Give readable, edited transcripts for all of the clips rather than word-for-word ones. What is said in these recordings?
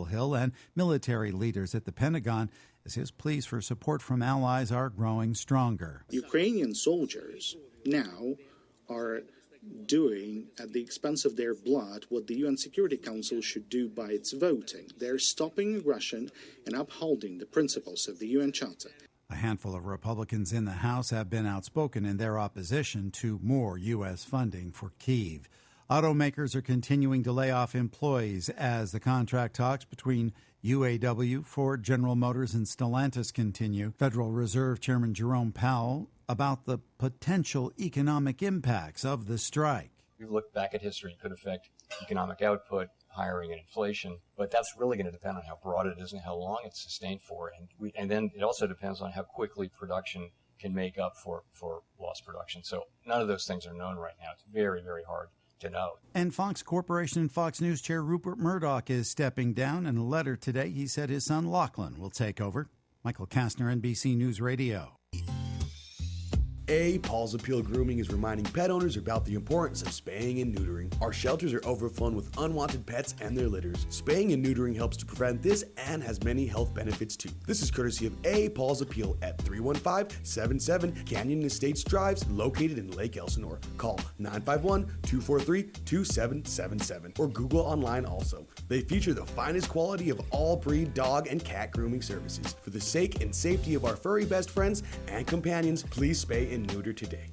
Hill and military leaders at the Pentagon as his pleas for support from allies are growing stronger. Ukrainian soldiers now are doing, at the expense of their blood, what the UN Security Council should do by its voting. They're stopping aggression and upholding the principles of the UN Charter. A handful of Republicans in the House have been outspoken in their opposition to more U.S. funding for Kyiv. Automakers are continuing to lay off employees as the contract talks between UAW, Ford, General Motors, and Stellantis continue. Federal Reserve Chairman Jerome Powell about the potential economic impacts of the strike. If you look back at history, it could affect economic output, hiring, and inflation, but that's really going to depend on how broad it is and how long it's sustained for. And then it also depends on how quickly production can make up for lost production. So none of those things are known right now. It's very, very hard to know. And Fox Corporation and Fox News chair Rupert Murdoch is stepping down. In a letter today, he said his son Lachlan will take over. Michael Kastner, NBC News Radio. Paul's Appeal Grooming is reminding pet owners about the importance of spaying and neutering. Our shelters are overflowing with unwanted pets and their litters. Spaying and neutering helps to prevent this and has many health benefits too. This is courtesy of Paul's Appeal at 315-77 Canyon Estates Drive, located in Lake Elsinore. Call 951-243-2777 or Google online also. They feature the finest quality of all breed dog and cat grooming services. For the sake and safety of our furry best friends and companions, please spay and neuter today.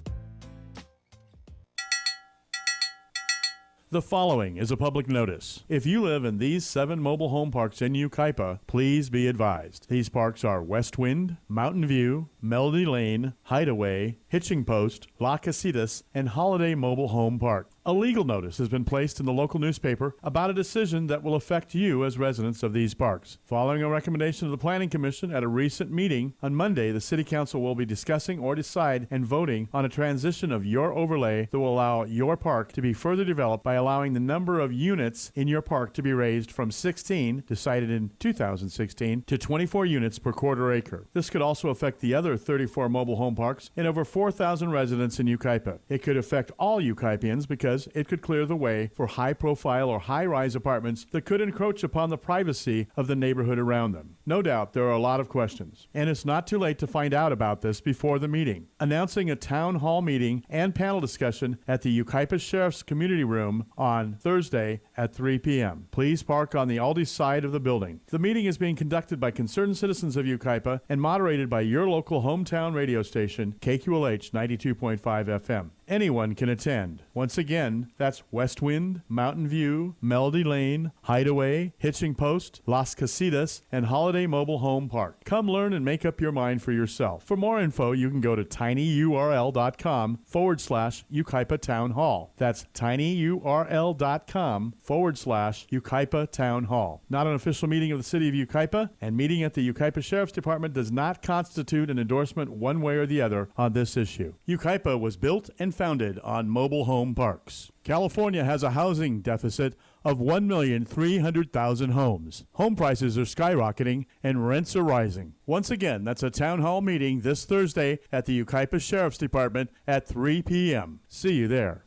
The following is a public notice. If you live in these 7 mobile home parks in Yucaipa, please be advised. These parks are West Wind, Mountain View, Melody Lane, Hideaway, Hitching Post, La Casitas, and Holiday Mobile Home Park. A legal notice has been placed in the local newspaper about a decision that will affect you as residents of these parks. Following a recommendation of the Planning Commission at a recent meeting, on Monday, the City Council will be discussing or decide and voting on a transition of your overlay that will allow your park to be further developed by allowing the number of units in your park to be raised from 16, decided in 2016, to 24 units per quarter acre. This could also affect the other 34 mobile home parks and over 4,000 residents in Yucaipa. It could affect all Yucaipians because it could clear the way for high-profile or high-rise apartments that could encroach upon the privacy of the neighborhood around them. No doubt there are a lot of questions, and it's not too late to find out about this before the meeting. Announcing a town hall meeting and panel discussion at the Yucaipa Sheriff's Community Room on Thursday at 3 p.m. Please park on the Aldi side of the building. The meeting is being conducted by concerned citizens of Yucaipa and moderated by your local hometown radio station, KQLH 92.5 FM. Anyone can attend. Once again, that's West Wind, Mountain View, Melody Lane, Hideaway, Hitching Post, Las Casitas, and Holiday Mobile Home Park. Come learn and make up your mind for yourself. For more info, you can go to tinyurl.com/Yucaipa Town Hall. That's tinyurl.com/Yucaipa Town Hall. Not an official meeting of the City of Yucaipa, and meeting at the Yucaipa Sheriff's Department does not constitute an endorsement one way or the other on this issue. Yucaipa was built and founded on mobile home parks. California has a housing deficit of 1,300,000 homes. Home prices are skyrocketing and rents are rising. Once again, that's a town hall meeting this Thursday at the Yucaipa Sheriff's Department at 3 p.m. See you there.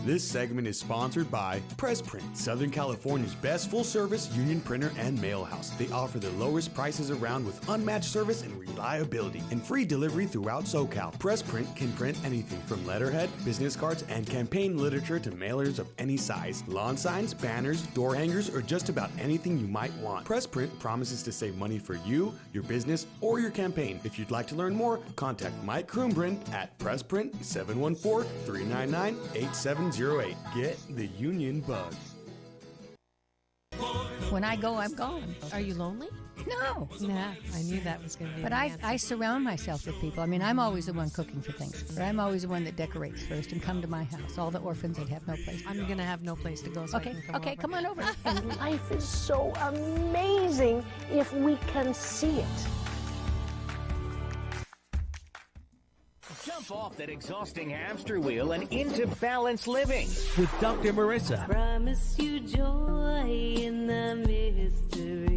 This segment is sponsored by PressPrint, Southern California's best full-service union printer and mail house. They offer the lowest prices around with unmatched service and reliability and free delivery throughout SoCal. PressPrint can print anything from letterhead, business cards, and campaign literature to mailers of any size, lawn signs, banners, door hangers, or just about anything you might want. PressPrint promises to save money for you, your business, or your campaign. If you'd like to learn more, contact Mike Kroonbrand at PressPrint 714-399-8708. Get the union bug. When I go, I'm gone. Are you lonely? No. Nah, I knew that was going to be But I surround myself with people. I mean, I'm always the one cooking for things. Or I'm always the one that decorates first and come to my house. All the orphans that have no place. I'm going to have no place to go, so okay, I can come okay, over. come on over. And life is so amazing if we can see it. Jump off that exhausting hamster wheel and into balanced living with Dr. Marissa. Promise you joy in the mystery.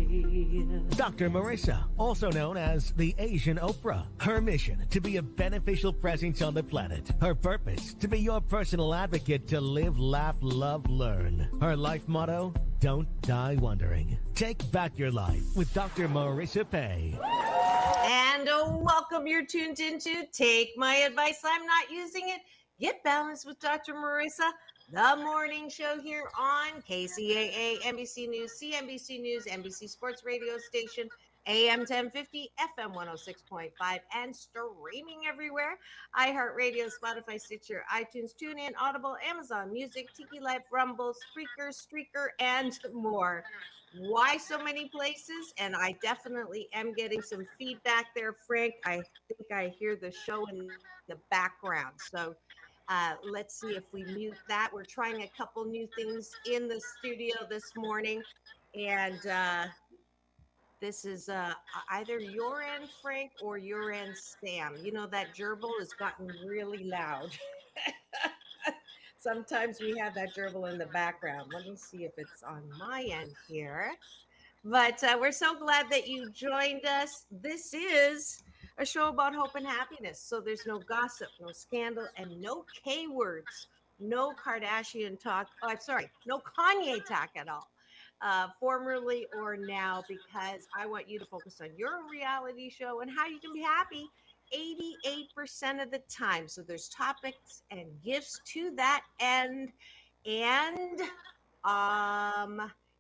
Dr. Marissa, also known as the Asian Oprah. Her mission, to be a beneficial presence on the planet. Her purpose, to be your personal advocate to live, laugh, love, learn. Her life motto, don't die wondering. Take back your life with Dr. Marissa Pay. And welcome. You're tuned into Take My Advice. I'm not using it. Get Balanced with Dr. Marissa, the morning show here on KCAA, NBC News, CNBC News, NBC Sports Radio Station, AM 1050, FM 106.5, and streaming everywhere. iHeartRadio, Spotify, Stitcher, iTunes, TuneIn, Audible, Amazon Music, Tiki Live, Rumble, Spreaker, Streaker, and more. Why so many places? And I definitely am getting some feedback there, Frank. I think I hear the show in the background. So let's see if we mute that. We're trying a couple new things in the studio this morning. And this is either your end, Frank, or your end, Sam. You know, that gerbil has gotten really loud. Sometimes we have that gerbil in the background. Let me see if it's on my end here. But we're so glad that you joined us. This is a show about hope and happiness. So there's no gossip, no scandal, and no K words. No Kardashian talk. Oh, I'm sorry. No Kanye talk at all. Formerly or now, because I want you to focus on your reality show and how you can be happy 88% of the time. So there's topics and gifts to that end. And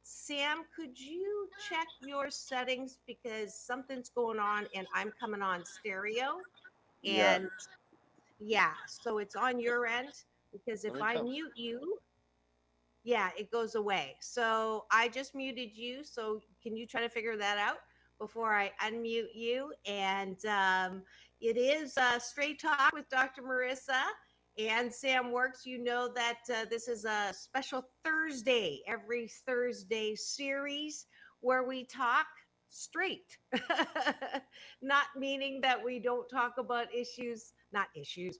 Sam, could you check your settings, because something's going on and I'm coming on stereo? And yeah, so it's on your end, because if I mute you, yeah, it goes away. So I just muted you. So can you try to figure that out before I unmute you? And it is Straight Talk with Dr. Marissa and Sam Works. You know that this is a special Thursday, every Thursday series where we talk straight. Not meaning that we don't talk about issues, not issues,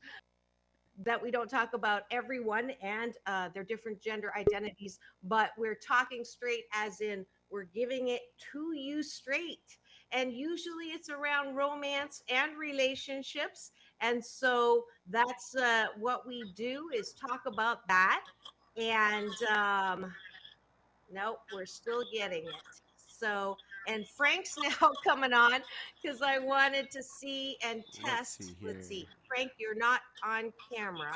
that we don't talk about everyone and their different gender identities, but we're talking straight as in we're giving it to you straight. And usually it's around romance and relationships. And so that's what we do, is talk about that. And nope, we're still getting it. So, and Frank's now coming on because I wanted to see and test. Let's see. Frank, you're not on camera.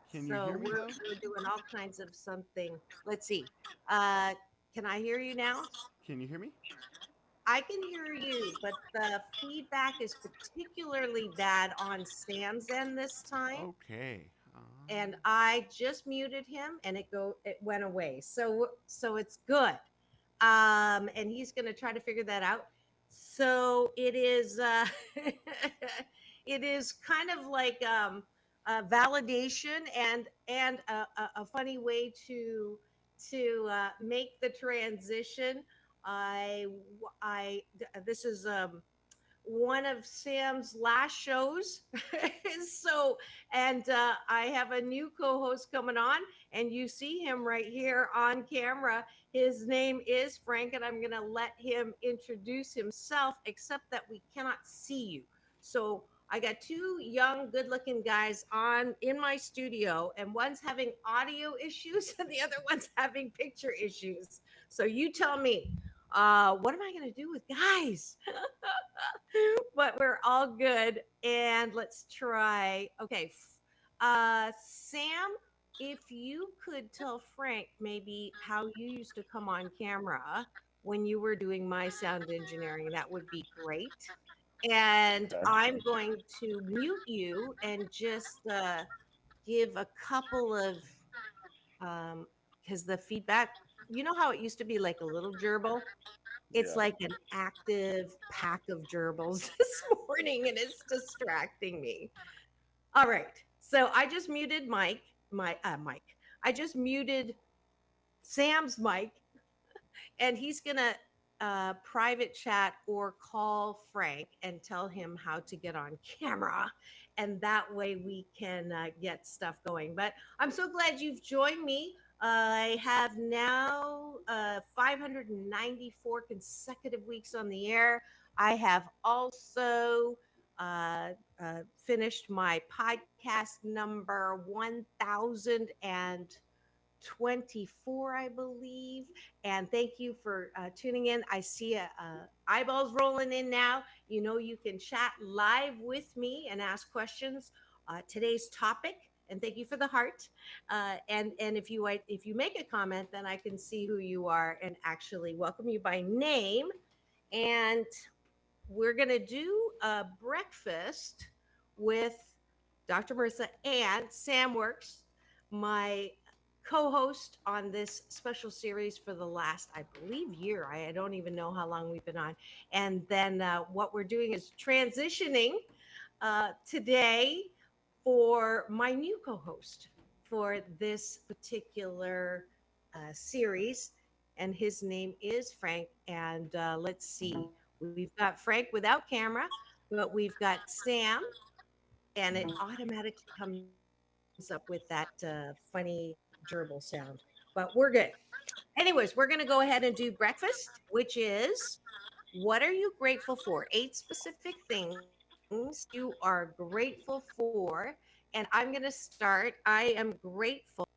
Can you hear me, we're doing all kinds of something. Let's see. Can I hear you now? Can you hear me? I can hear you, but the feedback is particularly bad on Sam's end this time. Okay. And I just muted him, and it went away. So it's good. And he's going to try to figure that out. So it is it is kind of like validation and a funny way to make the transition. This is one of Sam's last shows. So, and I have a new co-host coming on, and you see him right here on camera. His name is Frank, and I'm going to let him introduce himself, except that we cannot see you. So I got two young, good-looking guys in my studio, and one's having audio issues, and the other one's having picture issues. So you tell me, what am I going to do with guys? But we're all good, and let's try. Okay, Sam, if you could tell Frank maybe how you used to come on camera when you were doing my sound engineering, that would be great. And I'm going to mute you and just give a couple of, because the feedback, you know how it used to be like a little gerbil? It's like an active pack of gerbils this morning, and it's distracting me. All right. So I just muted Mike. I just muted Sam's mic, and he's going to private chat or call Frank and tell him how to get on camera. And that way we can get stuff going. But I'm so glad you've joined me. I have now 594 consecutive weeks on the air. I have also finished my podcast number 1024, I believe. And thank you for tuning in. I see eyeballs rolling in now. You know, you can chat live with me and ask questions. Today's topic, and thank you for the heart. And if you make a comment, then I can see who you are and actually welcome you by name. And we're going to do a breakfast with Dr. Marissa and Sam Works, my co-host on this special series for the last, I believe, year. I don't even know how long we've been on. And then what we're doing is transitioning today for my new co-host for this particular series. And his name is Frank. And let's see. We've got Frank without camera, but we've got Sam, and it automatically comes up with that funny gerbil sound. But we're good. Anyways, we're going to go ahead and do breakfast, which is what are you grateful for? 8 specific things you are grateful for. And I'm going to start. I am grateful.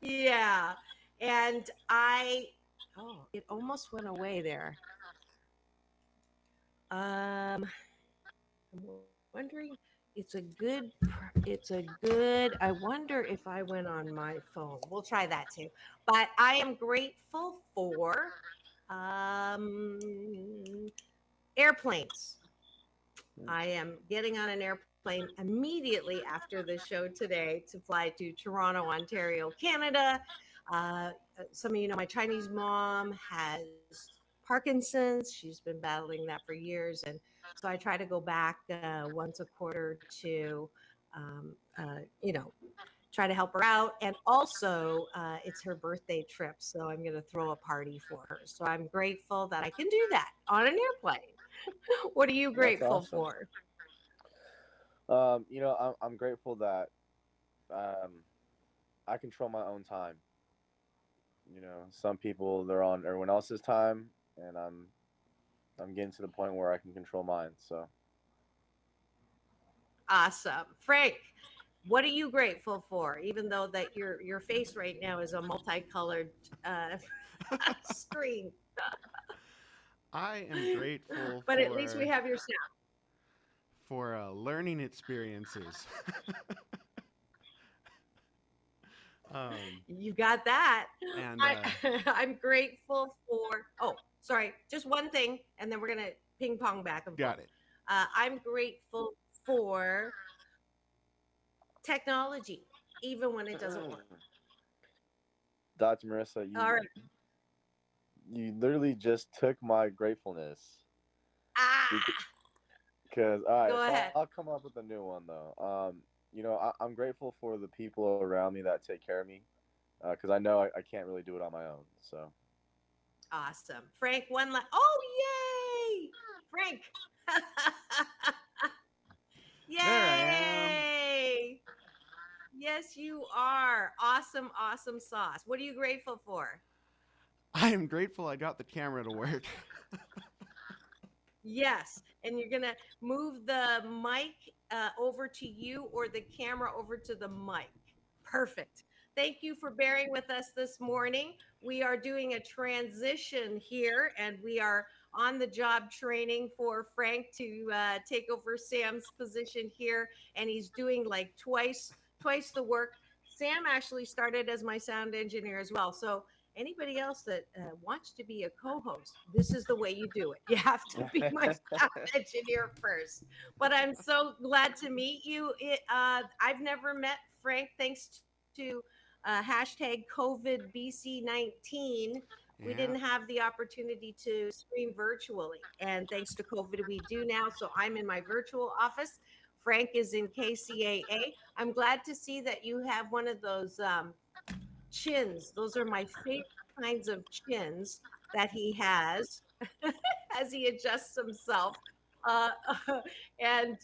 Yeah. And it almost went away there. I'm wondering, it's a good, I wonder if I went on my phone. We'll try that too. But I am grateful for airplanes. I am getting on an airplane immediately after the show today to fly to Toronto, Ontario, Canada. Some of you know my Chinese mom has Parkinson's. She's been battling that for years. And so I try to go back once a quarter to, try to help her out. And also, it's her birthday trip. So I'm going to throw a party for her. So I'm grateful that I can do that on an airplane. What are you grateful for? I'm grateful that I control my own time. Some people, they're on everyone else's time, and I'm getting to the point where I can control mine. So awesome. Frank, what are you grateful for? Even though that your face right now is a multicolored screen. I am grateful but at least we have your sound. For learning experiences. You got that. And I'm grateful for, sorry, just one thing, and then we're going to ping pong back and forth. Got it. I'm grateful for technology, even when it doesn't work. Dr. Marissa, you literally just took my gratefulness. Because all right, go ahead. I'll come up with a new one though. I'm grateful for the people around me that take care of me, because I know I can't really do it on my own. So awesome, Frank. Yay, Frank! Yay! There I am. Yes, you are. Awesome sauce. What are you grateful for? I am grateful I got the camera to work. Yes, and you're gonna move the mic over to you or the camera over to the mic. Perfect. Thank you for bearing with us this morning. We are doing a transition here, and we are on the job training for Frank to take over Sam's position here, and he's doing like twice the work. Sam actually started as my sound engineer as well. So anybody else that wants to be a co-host, this is the way you do it. You have to be my sound engineer first. But I'm so glad to meet you. I've never met Frank, thanks to hashtag COVID BC19. We didn't have the opportunity to stream virtually. And thanks to COVID, we do now. So I'm in my virtual office. Frank is in KCAA. I'm glad to see that you have one of those chins. Those are my favorite kinds of chins that he has as he adjusts himself. Uh, and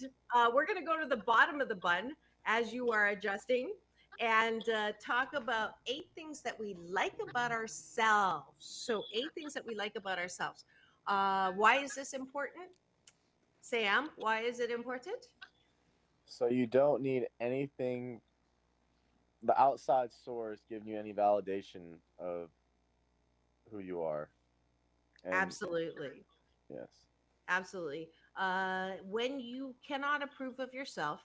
we're going to go to the bottom of the bun as you are adjusting and talk about 8 things that we like about ourselves. So, 8 things that we like about ourselves. Why is this important? Sam, why is it important? So you don't need anything, the outside source giving you any validation of who you are. And Absolutely. yes. Absolutely. When you cannot approve of yourself,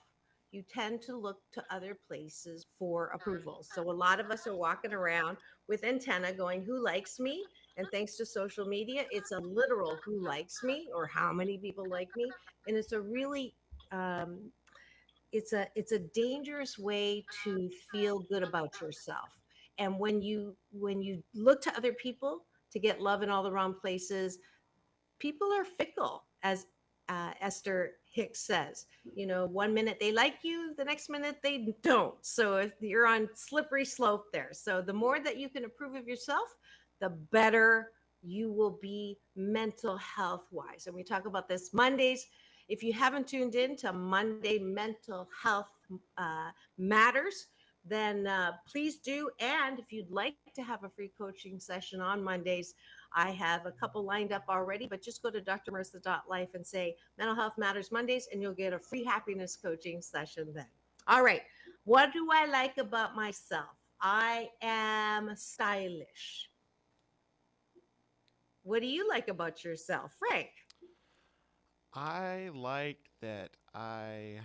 you tend to look to other places for approval. So a lot of us are walking around with antenna going, who likes me? And thanks to social media, it's a literal who likes me or how many people like me. And it's a really um, it's a dangerous way to feel good about yourself. And when you look to other people to get love in all the wrong places, people are fickle, as Esther Hicks says. You know, one minute they like you, the next minute they don't. So if you're on slippery slope there. So the more that you can approve of yourself, the better you will be mental health wise. And we talk about this Mondays. If you haven't tuned in to Monday Mental Health Matters, then please do. And if you'd like to have a free coaching session on Mondays, I have a couple lined up already, but just go to drmarissa.life and say Mental Health Matters Mondays, and you'll get a free happiness coaching session then. All right. What do I like about myself? I am stylish. What do you like about yourself, Frank? I like that I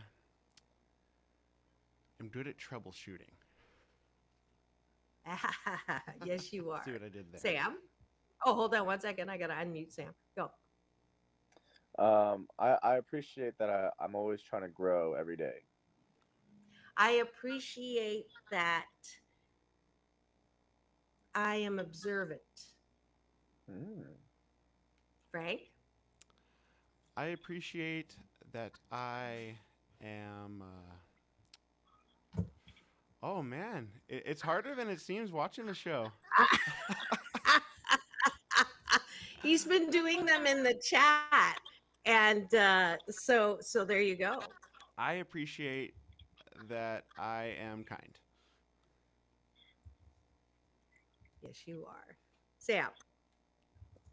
am good at troubleshooting. Yes, you are. See what I did there? Sam? Oh, hold on one second. I got to unmute Sam. Go. I appreciate that I'm always trying to grow every day. I appreciate that I am observant. Frank? I appreciate that I am. Oh man, it's harder than it seems watching the show. He's been doing them in the chat, and so there you go. I appreciate that I am kind. Yes, you are. Sam?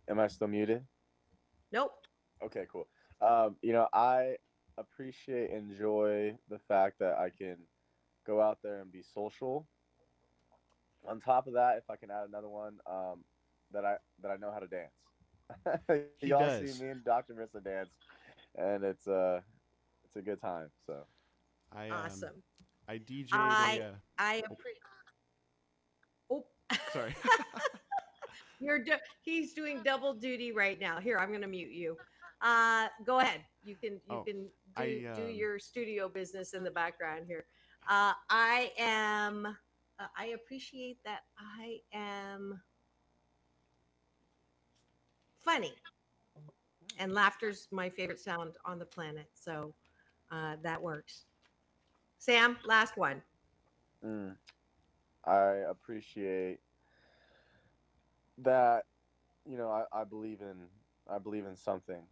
Am I still muted? Nope. Okay, cool. I enjoy the fact that I can go out there and be social. On top of that, if I can add another one, that I know how to dance. Y'all does. see me and Dr. Marissa dance, and it's a good time. So Awesome. I DJ'd I appreciate. Oh, sorry. He's doing double duty right now. Here, I'm going to mute you. Go ahead. You can do your studio business in the background here. I appreciate that I am funny, and laughter's my favorite sound on the planet. So that works. Sam, last one. I appreciate that. I believe in something.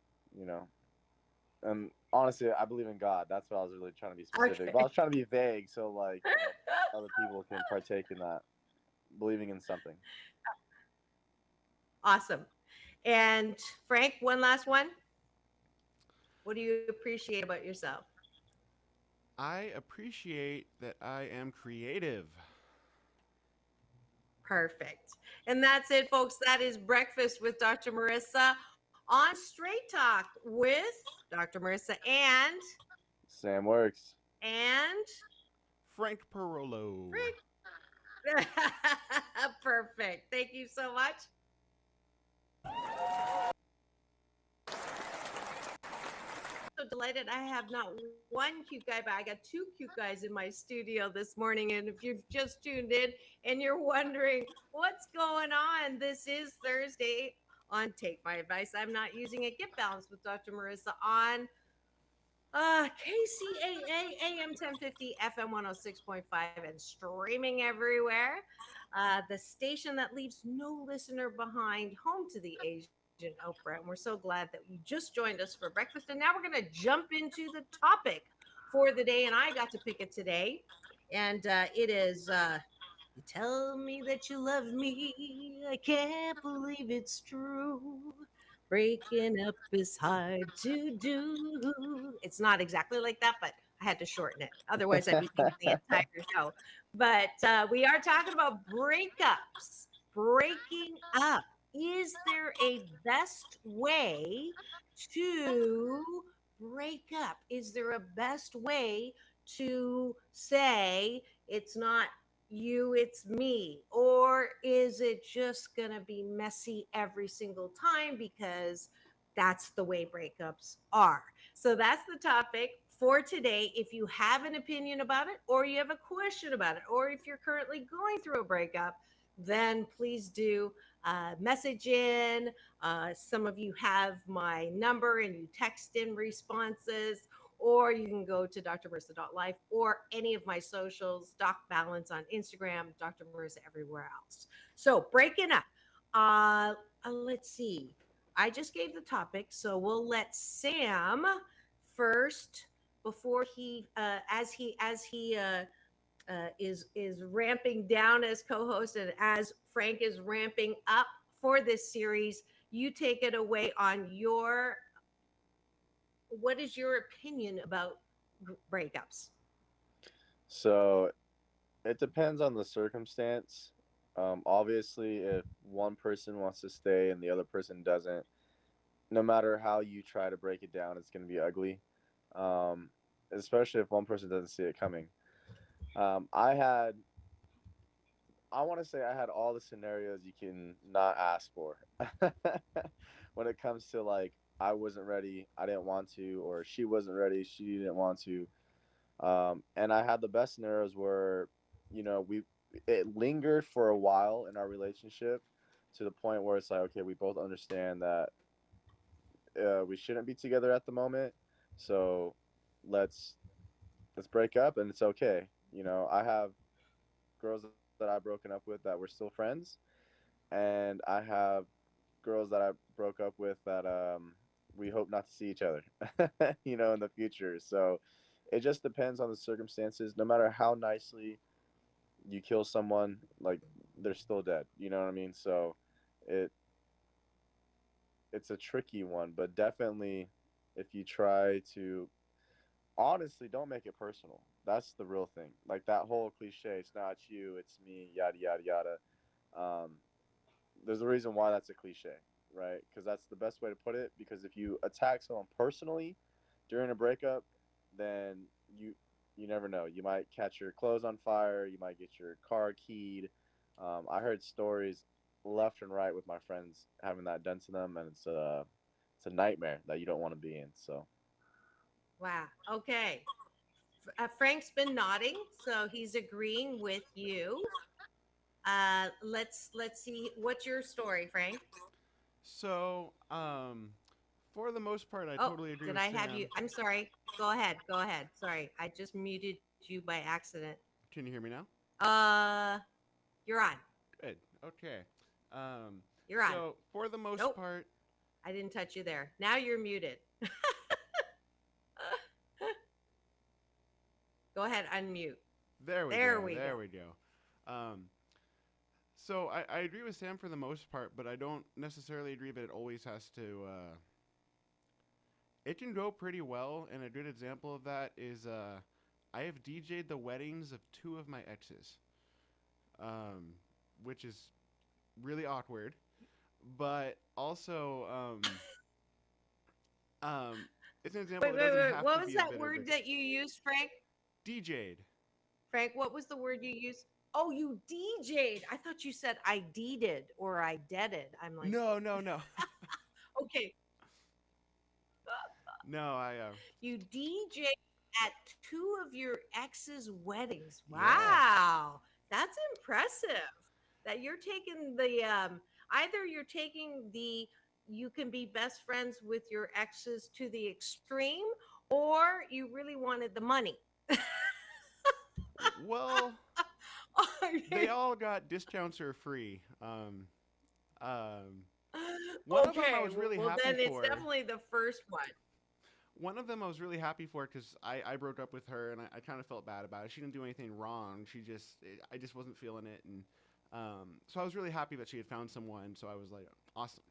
And honestly, I believe in God. That's what I was really trying to be specific. Okay. But I was trying to be vague, so like other people can partake in that, believing in something. Awesome. And Frank, one last one. What do you appreciate about yourself? I appreciate that I am creative. Perfect. And that's it, folks. That is Breakfast with Dr. Marissa on Straight Talk with Dr. Marissa and Sam Works. And Frank Parolo. Perfect. Thank you so much. So delighted I have not one cute guy, but I got 2 cute guys in my studio this morning. And if you've just tuned in and you're wondering what's going on, this is Thursday on Take My Advice. I'm not using it. Get Balanced with Dr. Marissa on KCAA AM 1050 FM 106.5 and streaming everywhere. The station that leaves no listener behind, home to the Asian Oprah. And we're so glad that you just joined us for breakfast. And now we're going to jump into the topic for the day. And I got to pick it today. And it is you tell me that you love me. I can't believe it's true. Breaking up is hard to do. It's not exactly like that, but I had to shorten it. Otherwise, I'd be doing the entire show. But we are talking about breakups, breaking up. Is there a best way to break up? Is there a best way to say it's not you, it's me? Or is it just going to be messy every single time because that's the way breakups are? So that's the topic for today. If you have an opinion about it, or you have a question about it, or if you're currently going through a breakup, then please do message in. Some of you have my number and you text in responses, or you can go to drmarissa.life or any of my socials, Doc Balance on Instagram, Dr. Marissa everywhere else. So breaking up. Let's see. I just gave the topic, so we'll let Sam first before he, as he is ramping down as co-host, and as Frank is ramping up for this series. You take it away on what is your opinion about breakups? So it depends on the circumstance. Obviously, if one person wants to stay and the other person doesn't, no matter how you try to break it down, it's going to be ugly. Especially if one person doesn't see it coming. I want to say I had all the scenarios you can not ask for when it comes to, like, I wasn't ready, I didn't want to, or she wasn't ready, she didn't want to. And I had the best scenarios where, it lingered for a while in our relationship to the point where it's like, okay, we both understand that we shouldn't be together at the moment, so let's break up, and it's okay. I have girls that I've broken up with that we're still friends, and I have girls that I broke up with that we hope not to see each other, in the future. So it just depends on the circumstances. No matter how nicely you kill someone, like, they're still dead. You know what I mean? So it's a tricky one, but definitely if you try to, honestly, don't make it personal. That's the real thing. Like that whole cliche, it's not you, it's me, yada yada yada. Um, there's a reason why that's a cliche, right? Because that's the best way to put it. Because if you attack someone personally during a breakup, then you never know. You might catch your clothes on fire. You might get your car keyed. I heard stories left and right with my friends having that done to them, and it's a nightmare that you don't want to be in. So. Wow. Okay. Frank's been nodding, so he's agreeing with you. Let's see. What's your story, Frank? So, for the most part, I totally agree with Did I Sam. have you? I'm sorry. Go ahead. Go ahead. Sorry, I just muted you by accident. Can you hear me now? You're on. Good. Okay. You're on. So for the most part, I didn't touch you there. Now you're muted. Go ahead, unmute. There we go. So I agree with Sam for the most part, but I don't necessarily agree that it always has to. It can go pretty well, and a good example of that is I have DJ'd the weddings of 2 of my exes, which is really awkward, but also it's an example. Wait. What was that word that you used, Frank? DJ'd. Frank, what was the word you used? Oh, you DJ'd. I thought you said I deeded or I deaded. I'm like, no. Okay. No, You DJ at 2 of your ex's weddings. Wow. Yeah. That's impressive. That you're taking the either you're taking the you can be best friends with your exes to the extreme, or you really wanted the money. Well, they all got discounts or free. Um, one of them I Okay, was really well happy then it's for. definitely the first one. One of them I was really happy for because I broke up with her and I kind of felt bad about it. She didn't do anything wrong. I just wasn't feeling it, and so I was really happy that she had found someone. So I was like, awesome.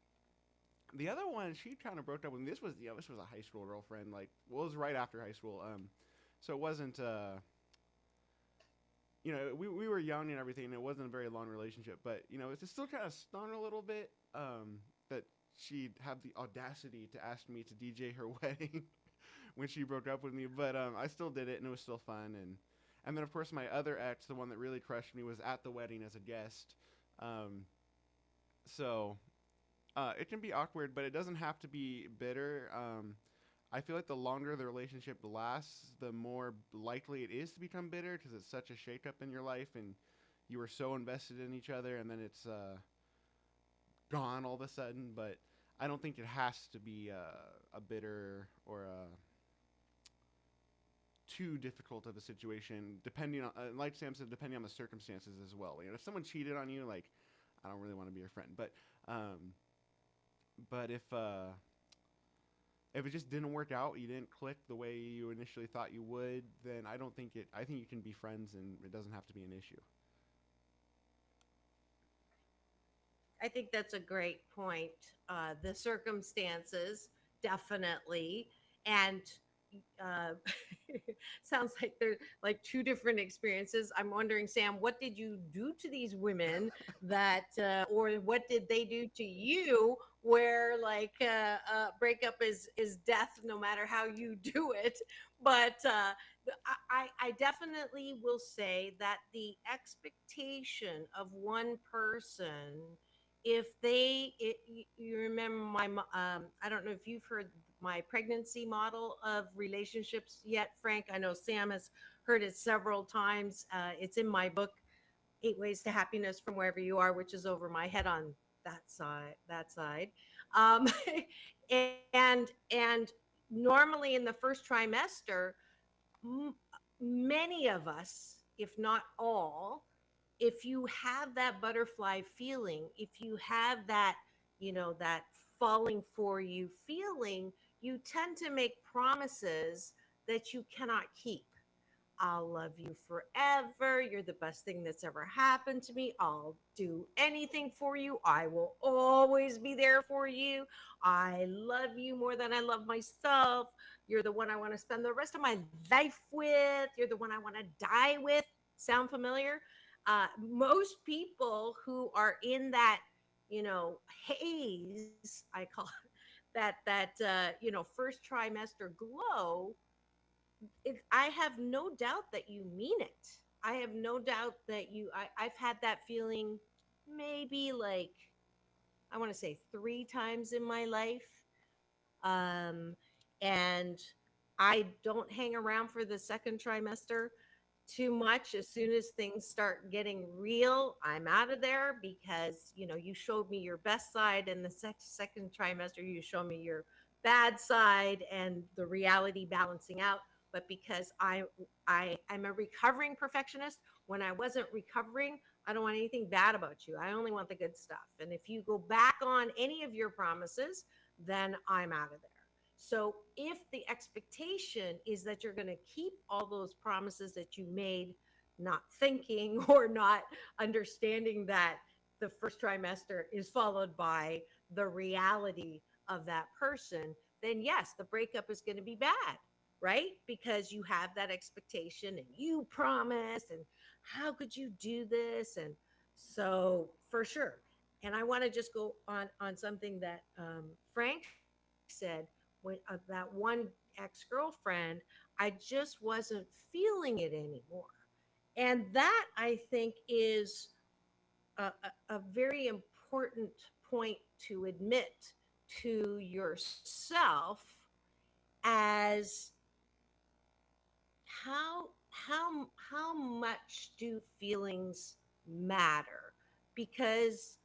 The other one, she kind of broke up with me. This was a high school girlfriend. Like, well, it was right after high school. So it wasn't. We were young and everything, and it wasn't a very long relationship. But it still kind of stung a little bit that she'd have the audacity to ask me to DJ her wedding when she broke up with me. But I still did it, and it was still fun. And then of course my other ex, the one that really crushed me, was at the wedding as a guest. So it can be awkward, but it doesn't have to be bitter. I feel like the longer the relationship lasts, the more likely it is to become bitter because it's such a shakeup in your life and you were so invested in each other, and then it's gone all of a sudden. But I don't think it has to be a bitter or a too difficult of a situation, depending on, like Sam said, depending on the circumstances as well. If someone cheated on you, like, I don't really want to be your friend. But if it just didn't work out, you didn't click the way you initially thought you would, then I don't think it. I think you can be friends, and it doesn't have to be an issue. I think that's a great point. The circumstances, definitely. And uh, sounds like they're like two different experiences. I'm wondering, Sam, what did you do to these women or what did they do to you where breakup is death no matter how you do it? But I definitely will say that the expectation of one person, if you remember I don't know if you've heard my pregnancy model of relationships yet, Frank. I know Sam has heard it several times. It's in my book, 8 Ways to Happiness from Wherever You Are, which is over my head on that side. um, and normally in the first trimester, m- many of us, if not all, if you have that butterfly feeling, if you have that falling for you feeling, you tend to make promises that you cannot keep. I'll love you forever. You're the best thing that's ever happened to me. I'll do anything for you. I will always be there for you. I love you more than I love myself. You're the one I want to spend the rest of my life with. You're the one I want to die with. Sound familiar? Most people who are in that, haze, I call it, that first trimester glow, I have no doubt that you mean it. I have no doubt that I've had that feeling maybe like, I want to say 3 times in my life. Um, and I don't hang around for the second trimester too much. As soon as things start getting real, I'm out of there because, you showed me your best side, and the second trimester, you show me your bad side, and the reality balancing out. But because I'm a recovering perfectionist, when I wasn't recovering, I don't want anything bad about you. I only want the good stuff. And if you go back on any of your promises, then I'm out of there. So if the expectation is that you're going to keep all those promises that you made, not thinking or not understanding that the first trimester is followed by the reality of that person, then yes, the breakup is going to be bad, right? Because you have that expectation and you promised, and how could you do this? And so for sure. And I want to just go on something that Frank said, when that one ex-girlfriend, I just wasn't feeling it anymore. And that, I think, is a very important point to admit to yourself, as how much do feelings matter? Because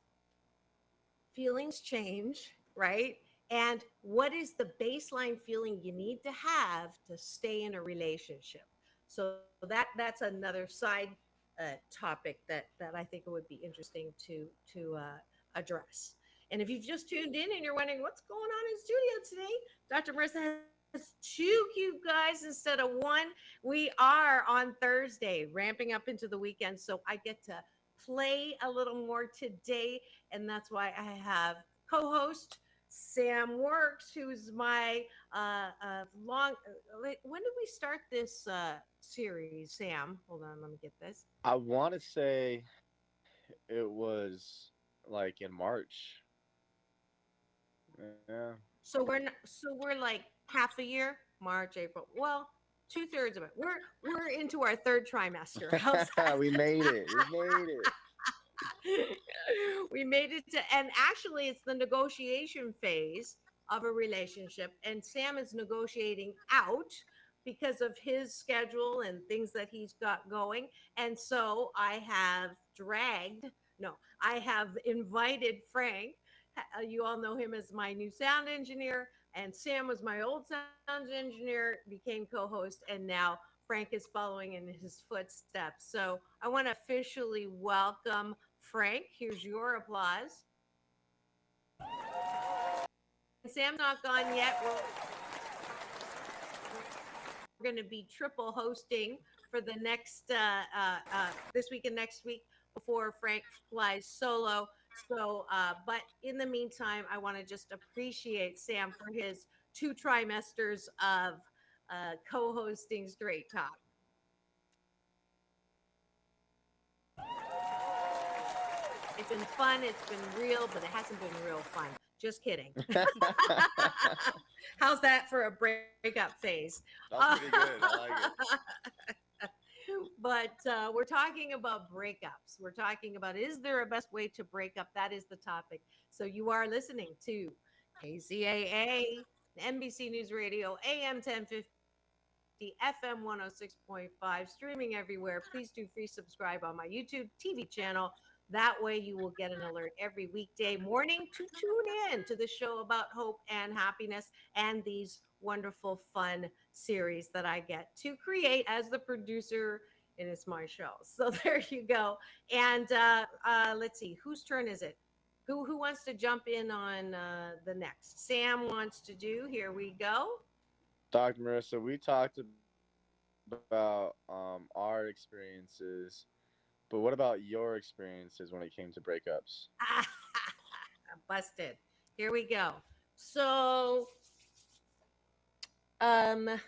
feelings change, right? And what is the baseline feeling you need to have to stay in a relationship? So that's another side topic that I think it would be interesting to address. And if you've just tuned in and you're wondering what's going on in studio today, Dr. Marissa has two cute guys instead of one. We are on Thursday, ramping up into the weekend, so I get to play a little more today, and that's why I have co-host Sam Works, who's my long. When did we start this series, Sam? Hold on, let me get this. I want to say it was like in March. Yeah. So we're like half a year, March, April. Well, 2/3 of it. We're into our third trimester. How's that? We made it. We made it. We made it to, and actually it's the negotiation phase of a relationship, and Sam is negotiating out because of his schedule and things that he's got going. And so I have dragged, no, I have invited Frank. You all know him as my new sound engineer, and Sam was my old sound engineer, became co-host, and now Frank is following in his footsteps. So I want to officially welcome Frank. Here's your applause. Sam's not gone yet. We're going to be triple hosting for the next this week and next week before Frank flies solo. So, but in the meantime, I want to just appreciate Sam for his 2 trimesters of co-hosting Straight Talk. It's been fun. It's been real, but it hasn't been real fun. Just kidding. How's that for a breakup phase? That's pretty good. I like it. But we're talking about breakups. We're talking about, is there a best way to break up? That is the topic. So you are listening to KCAA, NBC News Radio, AM 1050, FM 106.5, streaming everywhere. Please do free subscribe on my YouTube TV channel. That way you will get an alert every weekday morning to tune in to the show about hope and happiness and these wonderful fun series that I get to create as the producer, and it's my show. So there you go. And let's see, whose turn is it? Who wants to jump in on the next? Sam wants to do. Here we go. Dr. Marissa, we talked about our experiences, but what about your experiences when it came to breakups? Busted. Here we go. So, I'm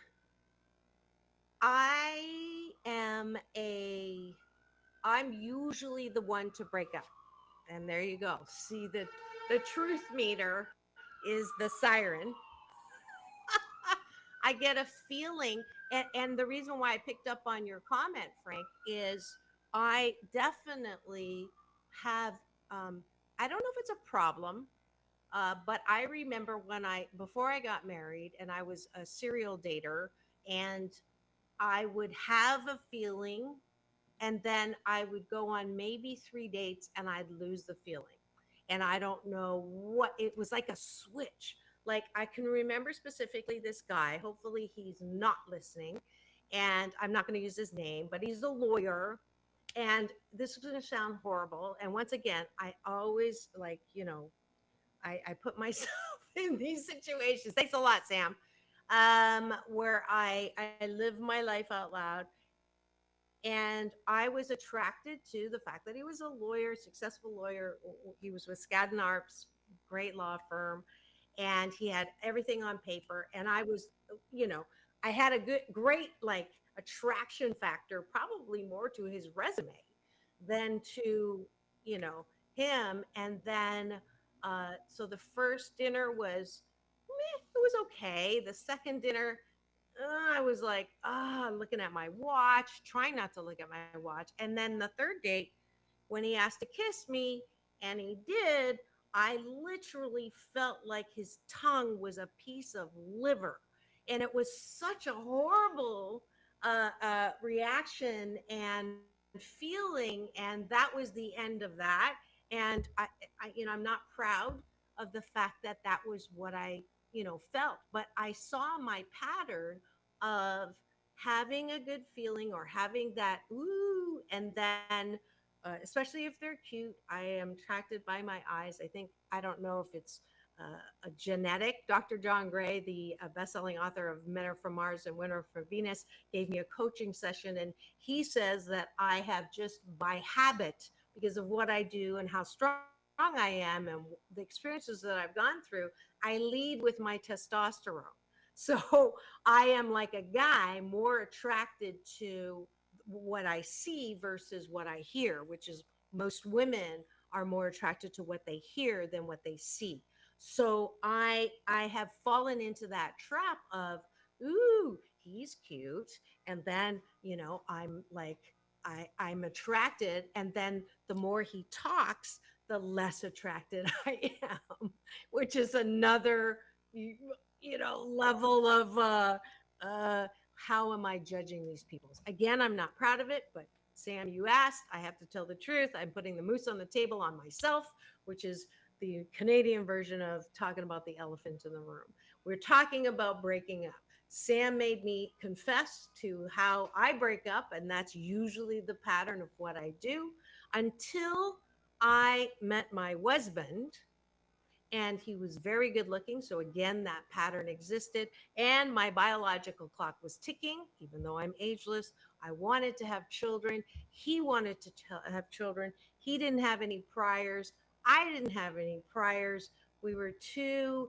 usually the one to break up. And there you go. See, the truth meter is the siren. I get a feeling, and the reason why I picked up on your comment, Frank, is I definitely have, I don't know if it's a problem, but I remember before I got married and I was a serial dater, and I would have a feeling, and then I would go on maybe 3 dates and I'd lose the feeling. And I don't know what, it was like a switch. Like, I can remember specifically this guy. Hopefully he's not listening, and I'm not going to use his name, but he's a lawyer. And this is going to sound horrible. And once again, I always I put myself in these situations. Thanks a lot, Sam. Where I live my life out loud. And I was attracted to the fact that he was a lawyer, successful lawyer. He was with Skadden Arps, great law firm, and he had everything on paper. And I was, I had a great attraction factor, probably more to his resume than to, him. And then, so the first dinner was, it was okay. The second dinner, I was like, looking at my watch, trying not to look at my watch. And then the third date, when he asked to kiss me, and he did, I literally felt like his tongue was a piece of liver. And it was such a horrible reaction and feeling. And that was the end of that. And I'm not proud of the fact that that was what I, felt. But I saw my pattern of having a good feeling or having that ooh, and then especially if they're cute, I am attracted by my eyes. I don't know if it's a genetic. Dr. John Gray, the best-selling author of Men Are From Mars and Women Are From Venus, gave me a coaching session, and he says that I have just by habit, because of what I do and how strong I am and the experiences that I've gone through, I lead with my testosterone. So I am like a guy more attracted to what I see versus what I hear, which is most women are more attracted to what they hear than what they see. So I have fallen into that trap of, ooh, he's cute, and then I'm like I'm attracted, and then the more he talks, the less attracted I am, which is another level of how am I judging these people? Again, I'm not proud of it, but Sam, you asked, I have to tell the truth. I'm putting the moose on the table on myself, which is the Canadian version of talking about the elephant in the room. We're talking about breaking up. Sam made me confess to how I break up, and that's usually the pattern of what I do until I met my husband, and he was very good looking. So again, that pattern existed, and my biological clock was ticking. Even though I'm ageless, I wanted to have children. He wanted to have children. He didn't have any priors. I didn't have any priors. We were two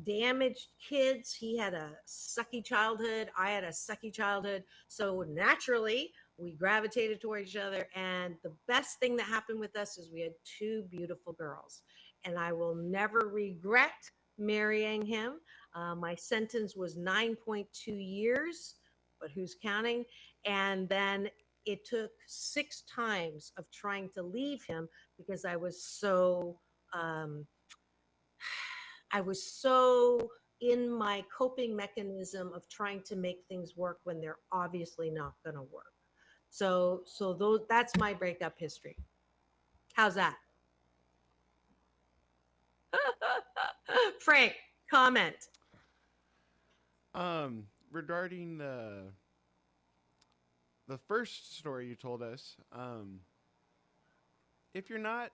damaged kids. He had a sucky childhood. I had a sucky childhood. So naturally, we gravitated toward each other. And the best thing that happened with us is we had two beautiful girls. And I will never regret marrying him. My sentence was 9.2 years, but who's counting? And then it took 6 times of trying to leave him because I was so in my coping mechanism of trying to make things work when they're obviously not going to work. So that's my breakup history. How's that? Frank, comment. Regarding the first story you told us, if you're not,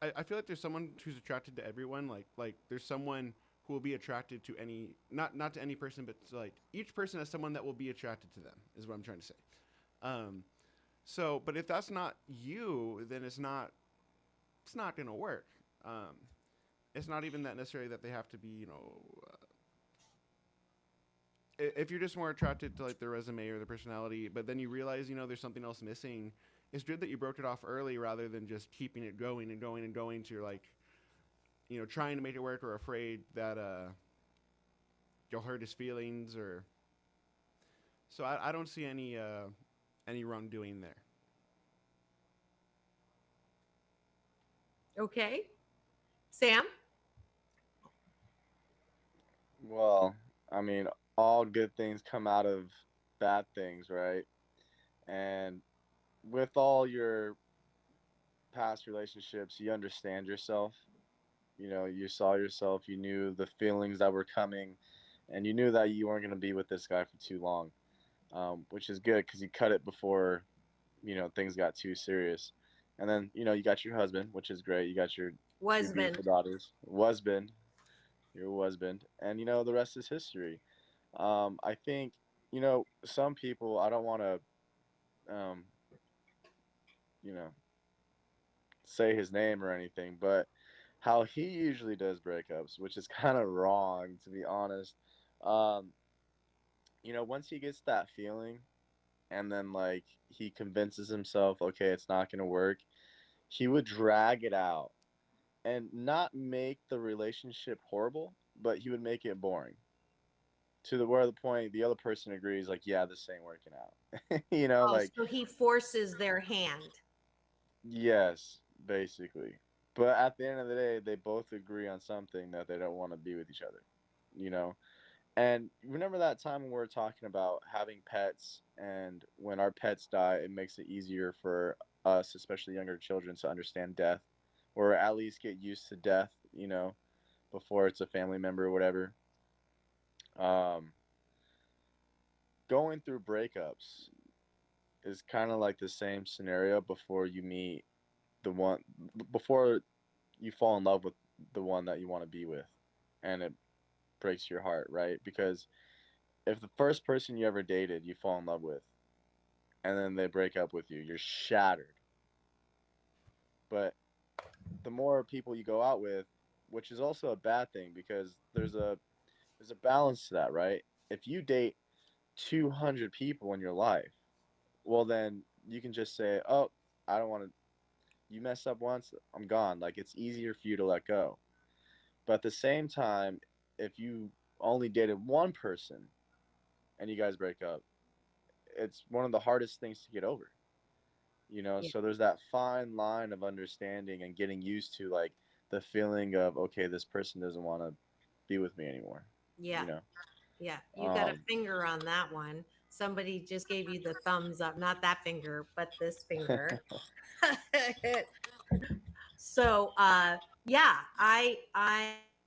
I feel like there's someone who's attracted to everyone. Like there's someone who will be attracted to any, not to any person, but to like each person has someone that will be attracted to them. Is what I'm trying to say. So, but if that's not you, then it's not gonna work. It's not even that necessarily that they have to be, if you're just more attracted to like their resume or their personality, but then you realize, there's something else missing. It's good that you broke it off early rather than just keeping it going and going and going to like, trying to make it work or afraid that you'll hurt his feelings or. So I don't see any wrongdoing there. Okay. Sam? Well, I mean, all good things come out of bad things, right? And with all your past relationships, you understand yourself. You saw yourself, you knew the feelings that were coming, and you knew that you weren't going to be with this guy for too long, which is good because you cut it before, things got too serious. And then, you got your husband, which is great. You got your two beautiful daughters. Husband. Your husband. And, the rest is history. I think, some people, I don't want to, you know, say his name or anything, but how he usually does breakups, which is kind of wrong, to be honest. Um, once he gets that feeling and then, like, he convinces himself, okay, it's not going to work, he would drag it out and not make the relationship horrible, but he would make it boring to the point the other person agrees, like, yeah, this ain't working out. Like, so he forces their hand. yes, basically. But at the end of the day, they both agree on something that they don't want to be with each other, you know? And remember that time when we were talking about having pets, and when our pets die, it makes it easier for us, especially younger children, to understand death, or at least get used to death, before it's a family member or whatever. Um, Going through breakups is kind of like the same scenario before you meet the one, before you fall in love with the one that you want to be with, and it breaks your heart, right? Because if the first person you ever dated you fall in love with, and then they break up with you, you're shattered. But the more people you go out with, which is also a bad thing because there's a balance to that, right? If you date 200 people in your life, well then you can just say, "Oh, I don't want to, you messed up once, I'm gone." Like, it's easier for you to let go. But at the same time, if you only dated one person and you guys break up, it's one of the hardest things to get over. Yeah. So there's that fine line of understanding and getting used to, like, the feeling of, okay, this person doesn't want to be with me anymore. Yeah. You know. Yeah. You got a Um, finger on that one. Somebody just gave you the thumbs up, not that finger, but this finger. So yeah,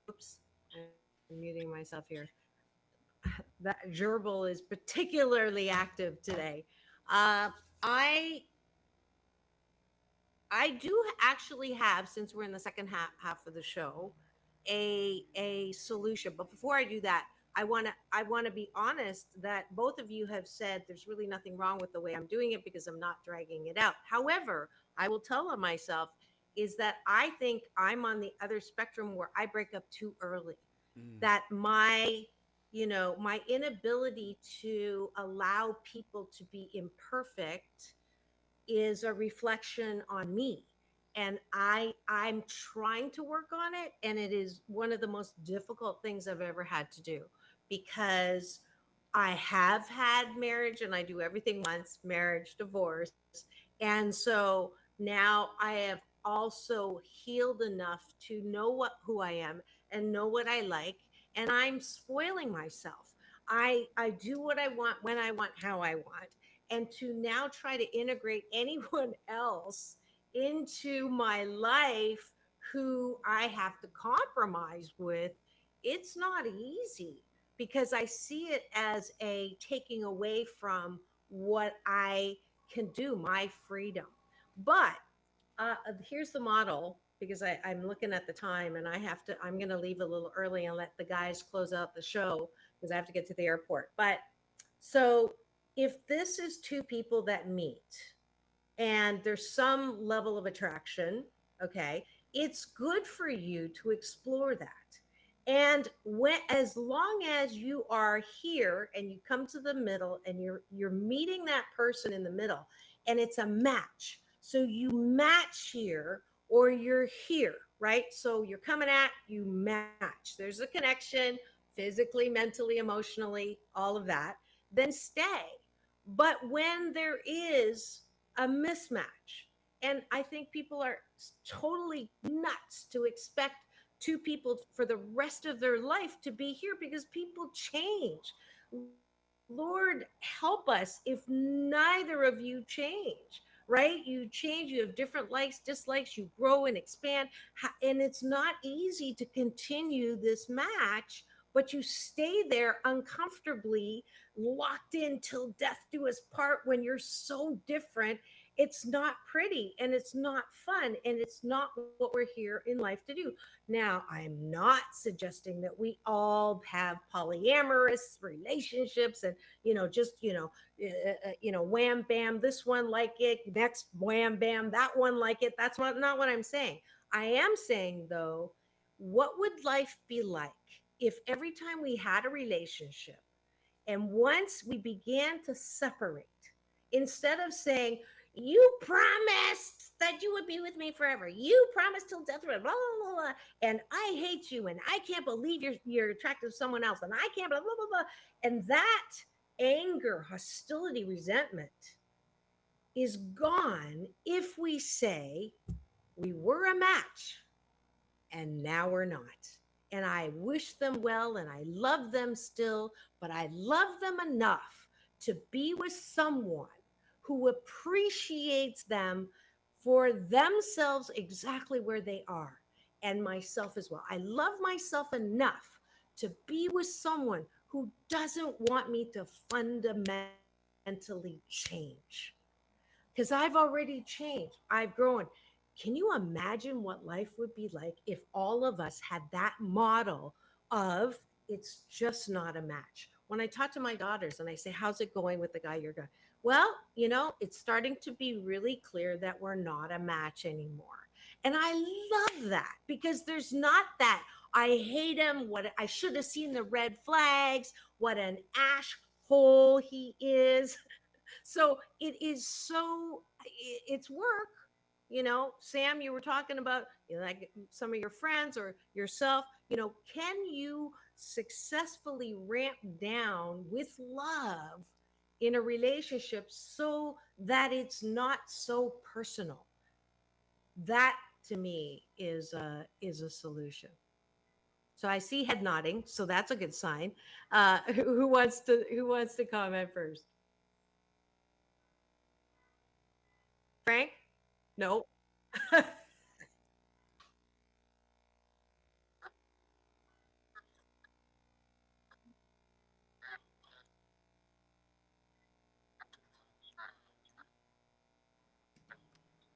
oops, I'm muting myself here. That gerbil is particularly active today. Uh, I I do actually have, since we're in the second half of the show, a solution. But before I do that, I want to be honest that both of you have said there's really nothing wrong with the way I'm doing it because I'm not dragging it out. However, I will tell on myself is that I think I'm on the other spectrum where I break up too early. That my inability to allow people to be imperfect is a reflection on me, and I'm trying to work on it, and it is one of the most difficult things I've ever had to do, because I have had marriage and I do everything once, marriage, divorce. And so now I have also healed enough to know who I am and know what I like, and I'm spoiling myself. I do what I want, when I want, how I want. And to now try to integrate anyone else into my life who I have to compromise with, it's not easy, because I see it as a taking away from what I can do, my freedom. But here's the model, because I'm looking at the time and I'm going to leave a little early and let the guys close out the show because I have to get to the airport. But so if this is two people that meet and there's some level of attraction, okay, it's good for you to explore that. And as long as you are here and you come to the middle and you're meeting that person in the middle, and it's a match. So you match here or you're here, right? So you're coming at, you match. There's a connection physically, mentally, emotionally, all of that. Then stay. But when there is a mismatch, and I think people are totally nuts to expect two people for the rest of their life to be here, because people change. Lord help us if neither of you change, right? You change, you have different likes, dislikes, you grow and expand. And it's not easy to continue this match, but you stay there uncomfortably locked in till death do us part when you're so different. It's not pretty and it's not fun, and it's not what we're here in life to do. Now, I'm not suggesting that we all have polyamorous relationships and, wham bam, this one like it, next wham bam, that one like it. That's not what I'm saying. I am saying, though, what would life be like if every time we had a relationship, and once we began to separate, instead of saying, "You promised that you would be with me forever. You promised till death, blah, blah, blah, blah, and I hate you, and I can't believe you're attracted to someone else, and I can't blah, blah, blah, blah." And that anger, hostility, resentment is gone if we say, "We were a match and now we're not. And I wish them well and I love them still, but I love them enough to be with someone who appreciates them for themselves exactly where they are, and myself as well. I love myself enough to be with someone who doesn't want me to fundamentally change, because I've already changed. I've grown. Can you imagine what life would be like if all of us had that model of it's just not a match? When I talk to my daughters and I say, how's it going with the guy you're going? Well, it's starting to be really clear that we're not a match anymore. And I love that, because there's not that I hate him, what I should have seen the red flags, what an ash hole he is. So it's work. Sam, you were talking about, like some of your friends or yourself, can you successfully ramp down with love in a relationship so that it's not so personal? That to me is a solution. So I see head nodding, so that's a good sign. Who wants to comment first? Frank? No.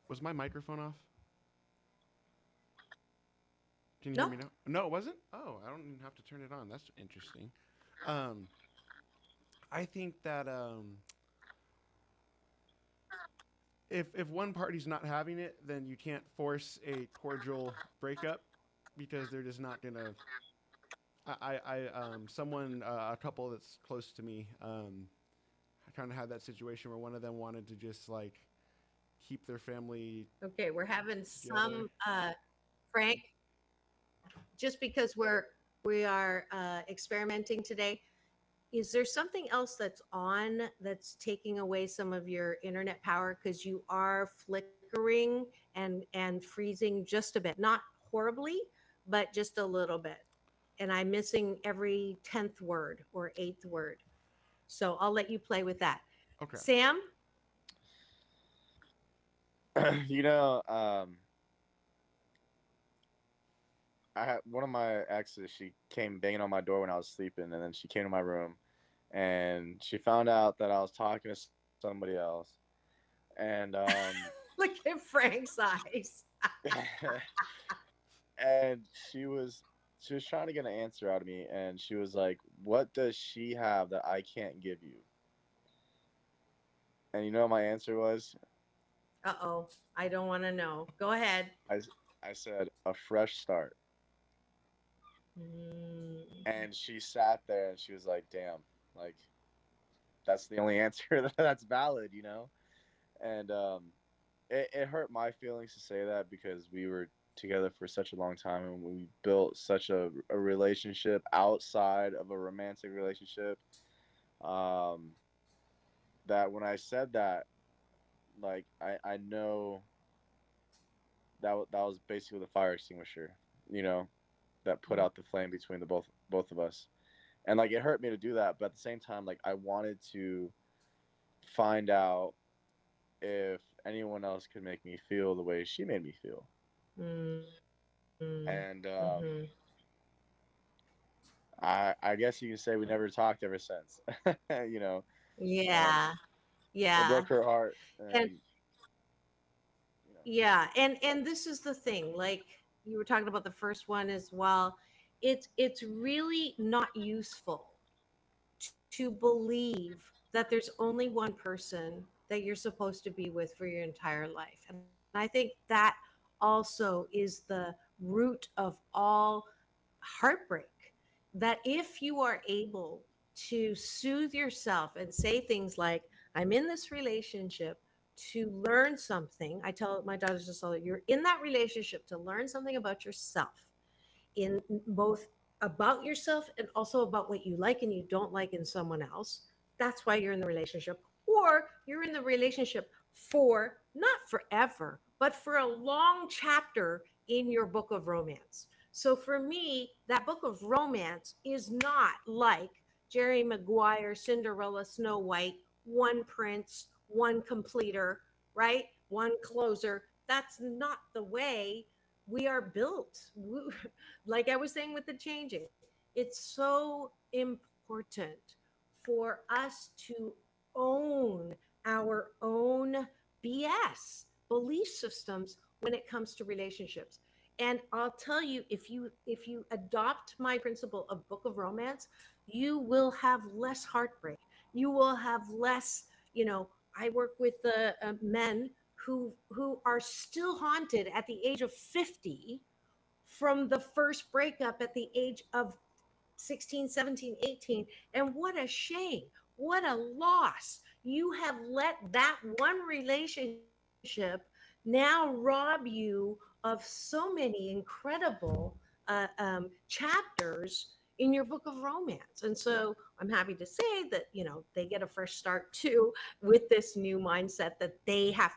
Was my microphone off? Can you hear No. me now? No, it wasn't. Oh, I don't even have to turn it on. That's interesting. Um, I think that if one party's not having it, then you can't force a cordial breakup because they're just not gonna. Someone, a couple that's close to me, I kind of had that situation where one of them wanted to just like keep their family Okay, we're having together. some Frank, just because we are experimenting today. Is there something else that's on that's taking away some of your internet power, because you are flickering and freezing just a bit, not horribly, but just a little bit, and I'm missing every 10th word or 8th word. So I'll let you play with that. Okay. Sam? you know, I had one of my exes. She came banging on my door when I was sleeping, and then she came to my room, and she found out that I was talking to somebody else, and Look at Frank's eyes. and she was trying to get an answer out of me, and she was like, "What does she have that I can't give you?" And you know what my answer was? Uh-oh. I don't want to know. Go ahead. I said, "A fresh start." Mm. And she sat there and she was like, "Damn, like that's the only answer that's valid, you know?" And it hurt my feelings to say that because we were together for such a long time and we built such a relationship outside of a romantic relationship. Um, that when I said that, like I know that was basically the fire extinguisher, you know, that put out the flame between the both of us. And like it hurt me to do that, but at the same time, like I wanted to find out if anyone else could make me feel the way she made me feel. Mm-hmm. And Mm-hmm. I guess you can say we never talked ever since. you know, um, Yeah. it Yeah. broke her heart, And and you know, yeah, and this is the thing, like you were talking about the first one as well. It's really not useful to believe that there's only one person that you're supposed to be with for your entire life. And I think that also is the root of all heartbreak. That if you are able to soothe yourself and say things like, I'm in this relationship to learn something. I tell my daughters just all, you're in that relationship to learn something about yourself, in both about yourself and also about what you like and you don't like in someone else. That's why you're in the relationship. Or you're in the relationship for not forever, but for a long chapter in your book of romance. So for me, that book of romance is not like Jerry Maguire, Cinderella, Snow White, one prince, one completer, right? One closer. That's not the way we are built. Like I was saying with the changing, it's so important for us to own our own BS belief systems when it comes to relationships. And I'll tell you, if you adopt my principle of Book of Romance, you will have less heartbreak. You will have less, I work with men who are still haunted at the age of 50 from the first breakup at the age of 16, 17, 18. And what a shame. What a loss. You have let that one relationship now rob you of so many incredible chapters in your book of romance. And so I'm happy to say that, they get a fresh start too with this new mindset that they have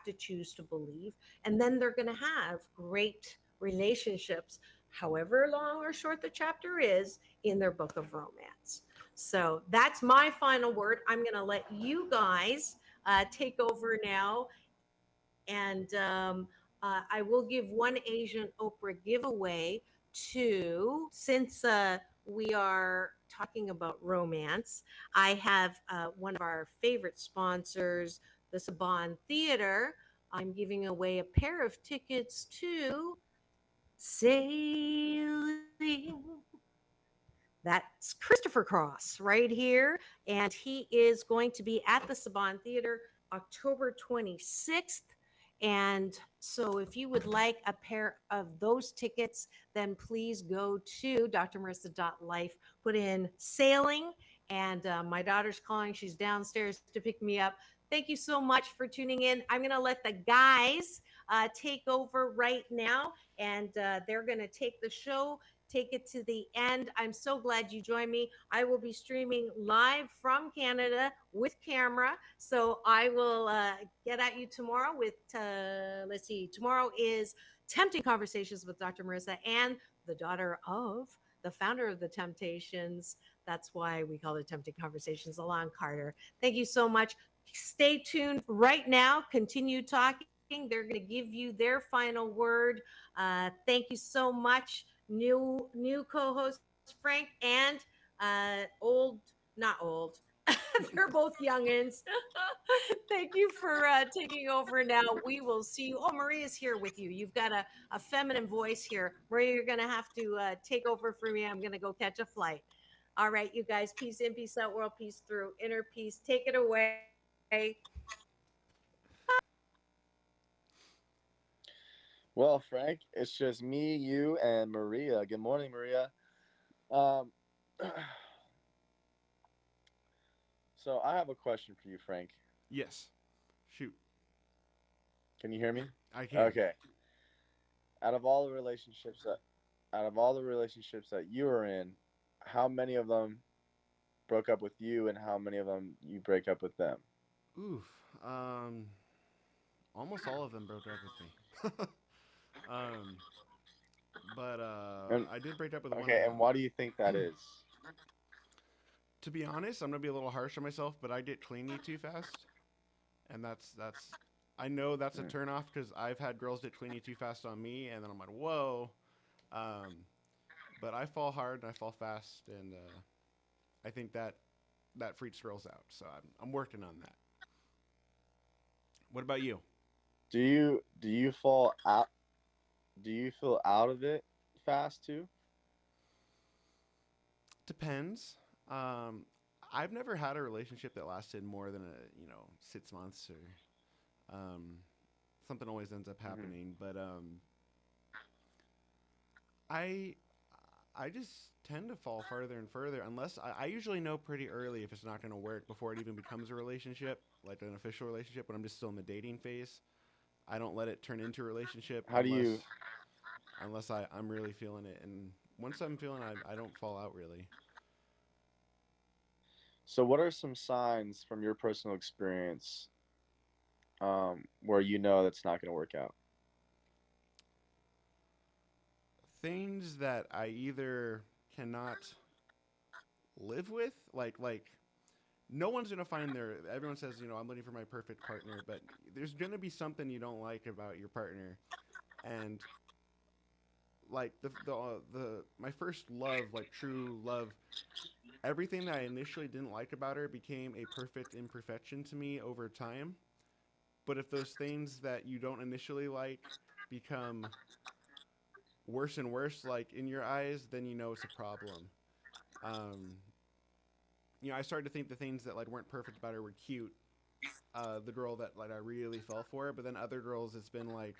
to choose to believe. And then they're going to have great relationships, however long or short the chapter is in their book of romance. So that's my final word. I'm going to let you guys take over now. And I will give one Asian Oprah giveaway since we are talking about romance. I have one of our favorite sponsors, the Saban Theater. I'm giving away a pair of tickets to Sailing. That's Christopher Cross right here. And he is going to be at the Saban Theater October 26th. And so if you would like a pair of those tickets, then please go to drmarissa.life, put in sailing. And my daughter's calling. She's downstairs to pick me up. Thank you so much for tuning in. I'm going to let the guys take over right now, and they're going to take the show, take it to the end. I'm so glad you joined me. I will be streaming live from Canada with camera. So I will get at you tomorrow with, let's see, tomorrow is Tempting Conversations with Dr. Marissa and the daughter of the founder of the Temptations. That's why we call it Tempting Conversations, Alon Carter. Thank you so much. Stay tuned right now. Continue talking. They're going to give you their final word. Thank you so much, new co-host Frank and not old. They're both youngins. Thank you for taking over now. We will see you. Oh, Maria's here with you. You've got a feminine voice here. Maria, you're going to have to take over for me. I'm going to go catch a flight. All right, you guys. Peace in, peace out, world peace through, inner peace. Take it away. Well, Frank, it's just me, you, and Maria. Good morning, Maria. So I have a question for you, Frank. Yes. Shoot. Can you hear me? I can. Okay. Out of all the relationships that you were in, how many of them broke up with you, and how many of them you break up with them? Oof. Almost all of them broke up with me. But I did break up with one of them. Okay, and why do you think that is? To be honest, I'm gonna be a little harsh on myself, but I get clingy too fast, and that's. I know that's a turnoff because I've had girls get clingy too fast on me, and then I'm like, whoa. But I fall hard and I fall fast, and I think that freaks girls out. So I'm working on that. What about you? Do you fall out? Do you feel out of it fast too? Depends. I've never had a relationship that lasted more than 6 months or something always ends up happening. But I just tend to fall further and further unless I usually know pretty early if it's not going to work before it even becomes a relationship, like an official relationship. When I'm just still in the dating phase, I don't let it turn into a relationship. Unless I'm really feeling it, and once I'm feeling it, I don't fall out really. So what are some signs from your personal experience where you know that's not going to work out? Things that I either cannot live with, like no one's going to find everyone says, I'm looking for my perfect partner, but there's going to be something you don't like about your partner. And like my first love, like true love, everything that I initially didn't like about her became a perfect imperfection to me over time. But if those things that you don't initially like become worse and worse, like in your eyes, then it's a problem. I started to think the things that like weren't perfect about her were cute. The girl that like I really fell for, but then other girls, it's been like,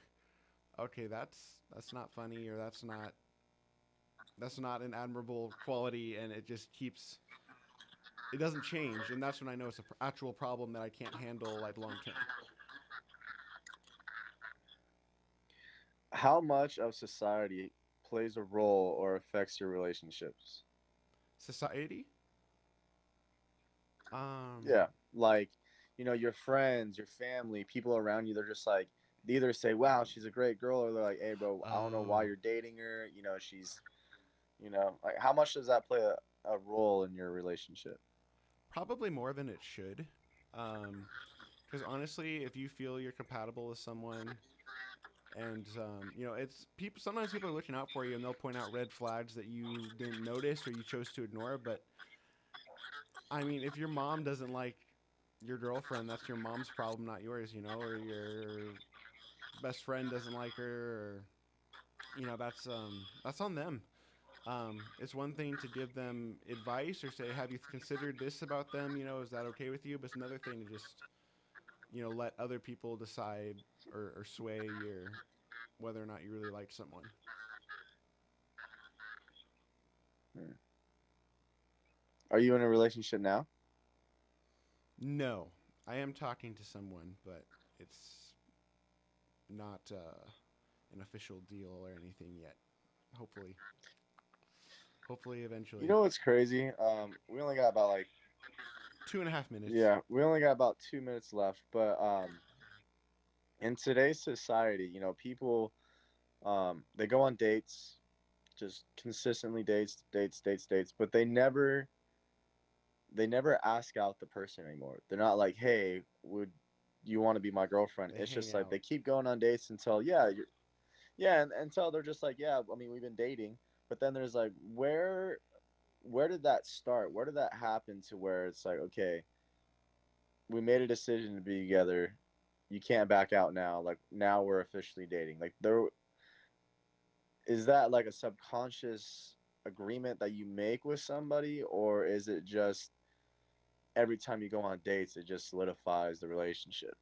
okay, that's not funny, or that's not an admirable quality, and it just keeps. It doesn't change, and that's when I know it's an actual problem that I can't handle like long term. How much of society plays a role or affects your relationships? Society? Yeah, like, your friends, your family, people around you, they're just like, they either say, wow, she's a great girl, or they're like, hey, bro, I don't know why you're dating her. She's, like, how much does that play a role in your relationship? Probably more than it should. Because honestly, if you feel you're compatible with someone, and it's people. Sometimes people are looking out for you, and they'll point out red flags that you didn't notice or you chose to ignore. But I mean, if your mom doesn't like your girlfriend, that's your mom's problem, not yours. Or your best friend doesn't like her, or that's on them. It's one thing to give them advice or say, have you considered this about them? Is that okay with you? But it's another thing to just let other people decide or sway whether or not you really like someone. Are you in a relationship now? No, I am talking to someone, but it's not an official deal or anything yet. Hopefully eventually. You know what's crazy? We only got about like 2.5 minutes. Yeah, we only got about 2 minutes left, but in today's society, people they go on dates, just consistently dates, but they never ask out the person anymore. They're not like, hey, would you want to be my girlfriend? It's just like they keep going on dates until and until they're just like, yeah, I mean, we've been dating, but then there's like, where did that start? Where did that happen to where it's like, okay, we made a decision to be together. You can't back out now. Like, now we're officially dating. Like, is that like a subconscious agreement that you make with somebody, or is it just every time you go on dates, it just solidifies the relationship,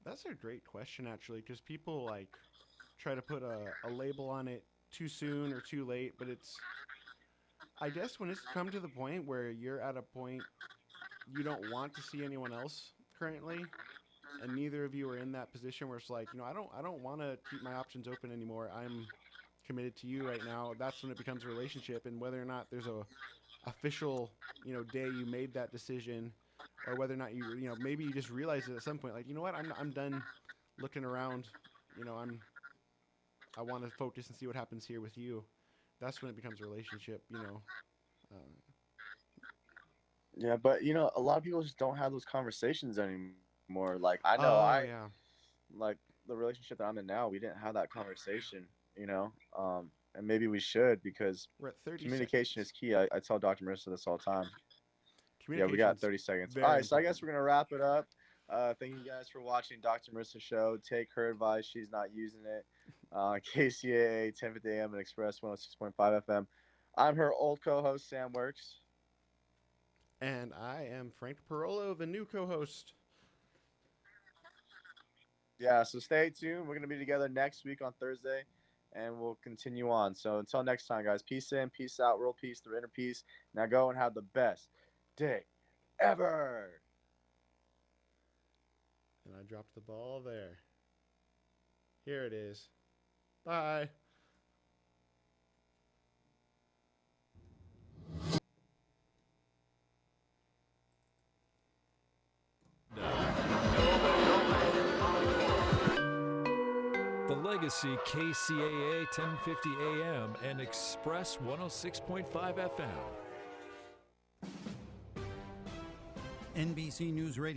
That's a great question, actually, because people like try to put a label on it too soon or too late, but I guess when it's come to the point where you're at a point you don't want to see anyone else currently, and neither of you are in that position where it's like, I don't want to keep my options open anymore. I'm committed to you right now. That's when it becomes a relationship, and whether or not there's a official, day you made that decision, or whether or not you maybe you just realize it at some point, like, what, I'm done looking around. I want to focus and see what happens here with you. That's when it becomes a relationship. Yeah, but a lot of people just don't have those conversations anymore. Like, I know like the relationship that I'm in now, we didn't have that conversation, and maybe we should, because we're at 30 communication seconds. is key. I tell Dr. Marissa this all the time. Yeah, we got 30 seconds. All right, so I guess we're going to wrap it up. Thank you guys for watching Dr. Marissa's show. Take her advice. She's not using it. KCAA, 1050 AM and Express 106.5 FM. I'm her old co-host, Sam Works. And I am Frank Parolo, the new co-host. Yeah, so stay tuned. We're going to be together next week on Thursday, and we'll continue on. So until next time, guys, peace in, peace out, world peace through inner peace. Now go and have the best day ever. And I dropped the ball there. Here it is. Bye. The Legacy KCAA 1050 AM and Express 106.5 FM. NBC News Radio.